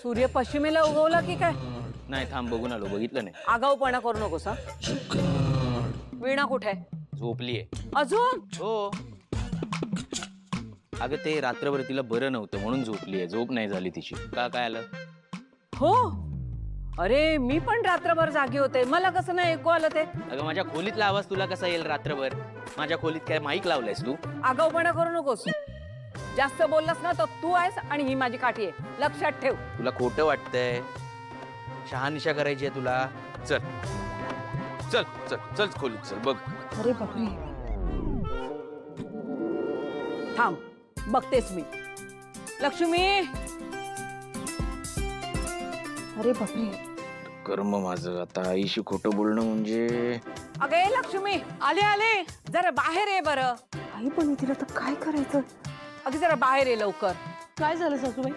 सूर्य पश्चिमेला उगवला की काय? नाही थांब बघून आलो, बघितलं नाही. आगाऊपणा करू नकोस हा. वीणा कुठे आहे? झोपलीये. अजून? हो अगं ते रात्रभर तिला बरं नव्हतं म्हणून झोपलीये. झोप नाही झाली तिची. का काय आलं? हो. अरे मी पण रात्रभर जागी होते, मला कसं नाही ऐकू आलं ते? अगं माझ्या खोलीतला आवाज तुला कसा येईल रात्रभर? माझ्या खोलीत काय माईक लावलायस तू? आगाऊपणा करू नकोस. जास्त बोललास ना तर तू आहेस आणि ही माझी काठी आहे, लक्षात ठेव. तुला खोटं वाटतंय? शहानिशा करायची आहे तुला? चल चल चल चल खोलीत चल बघ. अरे बापरे. थांब बघतेस मी. लक्ष्मी. अरे बापरे. कर्म माझं आता आईशी खोटं बोलणं म्हणजे. अगे लक्ष्मी, आले आले, जरा बाहेर ये बरं. आई पण तिला तर काय करायचं? अगं जरा बाहेर ये लवकर. काय झालं सासूबाई?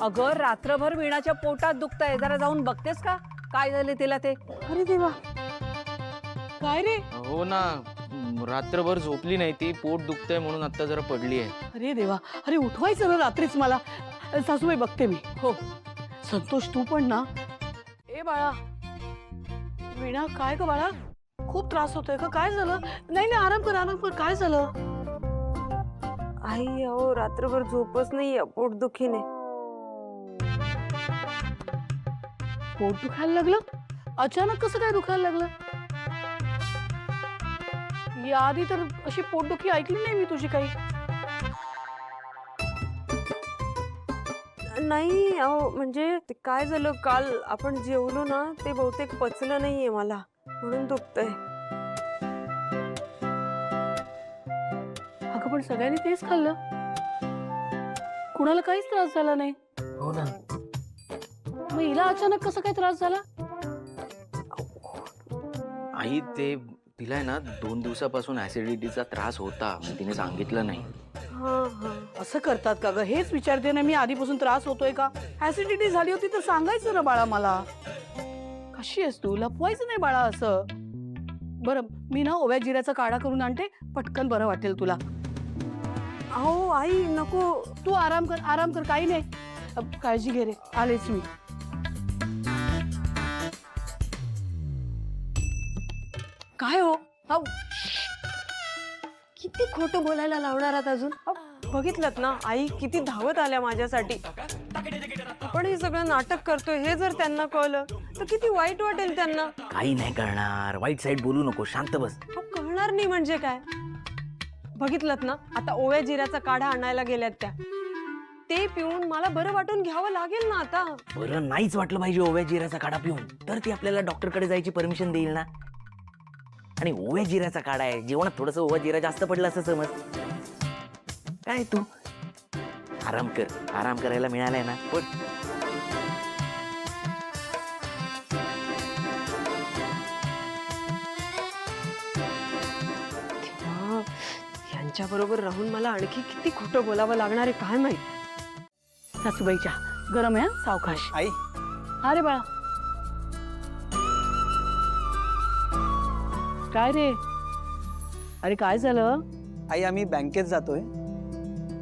अगं रात्रभर वीणाच्या पोटात दुखतंय, जरा जाऊन बघतेस का काय झाले तिला ते? अरे देवा, काय रे? हो ना, रात्रभर झोपली नाही ती, पोट दुखतंय म्हणून आता जरा पडली आहे. अरे देवा, अरे उठवायचं ना रात्रीच मला. सासूबाई बघते मी. हो. संतोष तू पण ना. ए बाळा, वीणा काय ग बाळा, खूप त्रास होतोय का? काय झालं? नाही नाही, आराम कर आराम कर. काय झालं? आई अहो रात्रभर झोपच नाहीये, पोटदुखीने. पोट दुखायला लागलं? अचानक कसं काय दुखायला लागलं? याआधी तर अशी पोटदुखी ऐकली नाही मी तुझी काही. नाही अहो म्हणजे ते काय झालं, काल आपण जेवलो ना ते बहुतेक पचलं नाहीये मला, म्हणून दुखतंय. अगं पण सगळ्यांनी तेच खाल्लं, कुणाला काहीच त्रास झाला नाही. हो ना. मग हिला अचानक कसं काय त्रास झाला? आई ते तिला आहे ना 2 दिवसापासून ऍसिडिटीचा त्रास होता, मग तिने सांगितलं नाही. हा हा. असं करतात का ग? हेच विचारते ना मी, आधीपासून त्रास होतोय का? ऍसिडिटी झाली होती तर सांगायचं ना बाळा मला. कशी आहेस तू? लपवायचं नाही बाळा असं. बरं मी ना ओव्या जिऱ्याचा काढा करून आणते, पटकन बरं वाटेल तुला. अहो आई नको. तू आराम कर आराम कर, काही नाही. काळजी घे रे, आलेच मी. काय हो अहो, किती खोटं बोलायला लावणार आहात अजून? बघितलं ना आई किती धावत आल्या माझ्यासाठी. आपण हे सगळं नाटक करतोय हे जर त्यांना कळलं तर किती वाईट वाटेल त्यांना. काही नाही करणार, वाईट साईड बोलू नको, शांत बस. अहो, कळणार नाही म्हणजे काय? बघितलं ना आता ओव्या जिऱ्याचा काढा आणायला गेल्यात त्या. ते पिऊन मला बरं वाटून घ्यावं लागेल ना आता. बरं नाहीच वाटलं पाहिजे ओव्या जिऱ्याचा काढा पिऊन, तर ती आपल्याला डॉक्टरकडे जायची परमिशन देईल ना. आणि ओव्या जिऱ्याचा काढा आहे, जेवणात थोडस ओव्या जिरा जास्त पडलं असं समज. काय तू आराम कर, आराम करायला मिळालाय ना. पण यांच्या बरोबर राहून मला आणखी किती खोटं बोलावं लागणार आहे काय माहित. सासूबाईच्या गरम आहे हं, सावकाश. आई अरे बाळा, काय रे? अरे काय झालं? आई आम्ही बँकेत जातोय,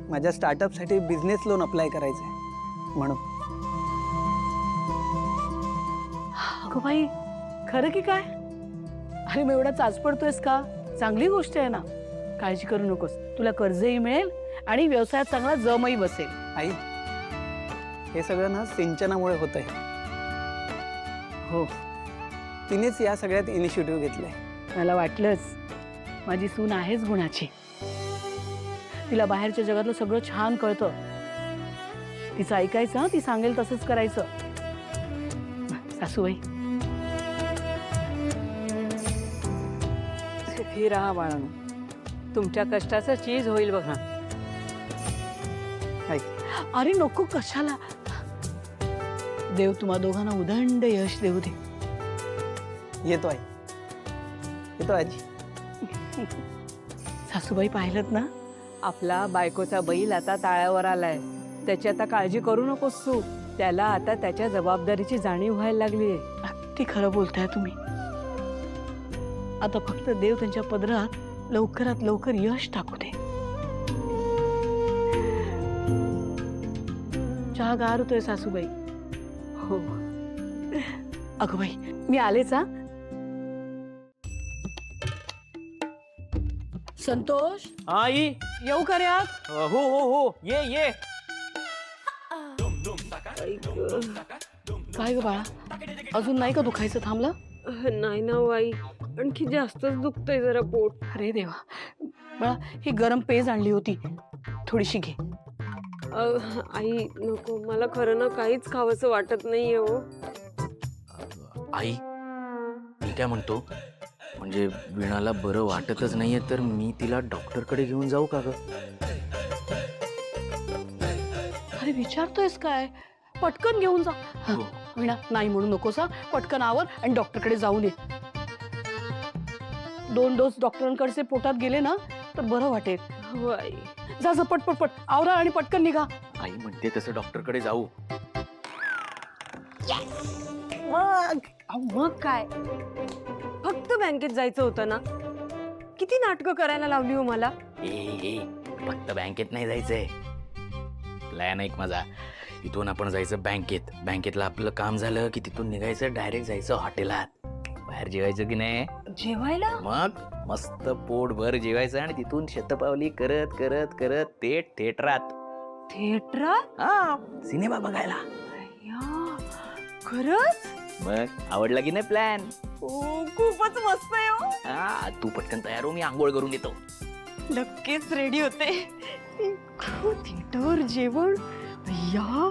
माझ्या स्टार्टअपसाठी बिझनेस लोन अप्लाय करायचं आहे म्हणून. अगं बाई, खरं की काय? अरे मग एवढा चाच पडतोयस का? चांगली गोष्ट आहे ना, काळजी करू नकोस. तुला कर्जही मिळेल आणि व्यवसायात चांगला जमही बसेल. आई हे सगळं ना सिंचनामुळे होतंय. हो, तिनेच या सगळ्यात इनिशिएटिव्ह घेतलंय. मला वाटलंच, माझी सून आहेच गुणाची. तिला बाहेरच्या जगातलं सगळं छान कळतं. तिचं ऐकायचं हं, ती सांगेल तसंच करायचं. सासूबाई, सुखी राहा बाळांनो, तुमच्या कष्टाचं चीज होईल बघा. आई अरे नको कशाला. देव तुम्हा दोघांना उदंड यश देऊ दे. येतो आई, येतो आजी. सासूबाई पाहिलत ना, आपला बायकोचा बैल आता ताळ्यावर आलाय. त्याची आता काळजी करू नकोस तू. त्याला आता त्याच्या जबाबदारीची जाणीव व्हायला लागली आहे. अगदी खरं बोलताय तुम्ही. आता फक्त देव त्यांच्या पदरात लवकरात लवकर यश टाकू दे. चहा गार होतोय सासूबाई. हो. अगं बाई मी आलेच हा. संतोष आई येऊ का रे आत? हो हो हो ये काय ग बाळा अजून नाही का दुखायचं थांबलं? नाही ना हो आई, आणखी जास्तच दुखतंय जरा पोट. अरे देवा बाळा ही गरम पेज आणली होती थोडीशी घे. आई नको, मला खरं ना काहीच खावंसं वाटत नाहीये हो. आई मी काय म्हणतो, म्हणजे वीणाला बरं वाटतच नाहीये तर मी तिला डॉक्टरकडे घेऊन जाऊ का ग? अरे विचारतोयस काय? पटकन घेऊन जा. हो. विणा नाही म्हणू नकोस हा. पटकन आवर आणि डॉक्टरकडे जाऊन ये. 2 डोस डॉक्टरांकडचे पोटात गेले ना तर बरं वाटेल. हो आई. जा जा पट पट पट आवरा आणि पटकन निघा. आई म्हणते तसं डॉक्टरकडे जाऊ. मग काय, फक्त बँकेत जायचं होतं ना? किती नाटकं करायला लावली हो मला. ए फक्त बँकेत नाही जायचंय, प्लॅन ऐक माझा. इथून आपण जायचं बँकेत, बँकेतलं आपलं काम झालं की तिथून निघायचं डायरेक्ट जायचं हॉटेलात. बाहेर जेवायचं की नाही? जेवायला? मग मस्त पोटभर जेवायचं आणि तिथून शतपावली करत करत करत थेट थिएटरात. थिएटरात? हा सिनेमा बघायला. खरंच? मग आवडला की नाही प्लॅन? खूपच मस्त आहे हो. हा तू पटकन तयार हो, मी आंघोळ करून येतो. नक्कीच रेडी होते. थिएटर जेवण या